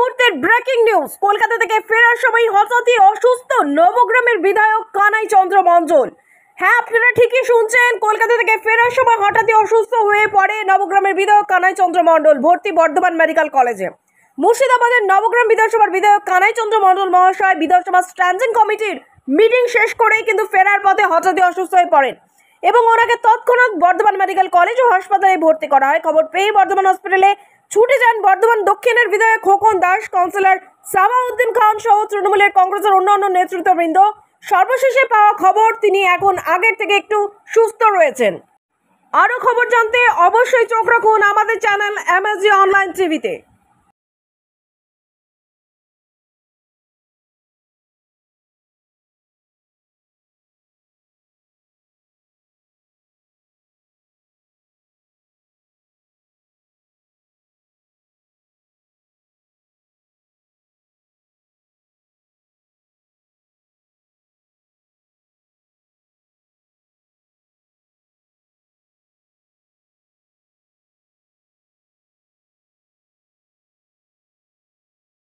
মুহূর্তের breaking news. Kolkata থেকে ফেরার সময় হঠাৎই অসুস্থ নবগ্রামের বিধায়ক কানাই চন্দ্র মণ্ডল। হ্যাঁ, আপনারা ঠিকই শুনছেন, কলকাতা থেকে ফেরার সময় হঠাৎই অসুস্থ হয়ে পড়ে নবগ্রামের বিধায়ক কানাই চন্দ্র মণ্ডল। ভর্তি বর্ধমান মেডিকেল কলেজে। মুর্শিদাবাদের নবগ্রাম বিধানসভার বিধায়ক কানাই চন্দ্র মণ্ডল মহাশয় বিধানসভা স্ট্যান্ডিং কমিটির মিটিং শেষ করেই কিন্তু ফেরার পথে হঠাৎই অসুস্থ হয়ে পড়েন এবং ওনাকে তৎক্ষণাৎ বর্ধমান মেডিকেল কলেজ ও হাসপাতালে ভর্তি করা হয়। খবর পেয়ে বর্ধমান হসপিটালে ছুটে যান বর্ধমান দক্ষিণের বিধায়ক খোকন দাস, কাউন্সিলর সাবাউদ্দিন খান সহ তৃণমূলের কংগ্রেসের অন্যান্য নেতৃত্ববৃন্দ। সর্বশেষে পাওয়া খবর তিনি এখন আগের থেকে একটু সুস্থ রয়েছেন। আরও খবর জানতে অবশ্যই চোখ রাখুন আমাদের চ্যানেল MSG অনলাইন টিভিতে।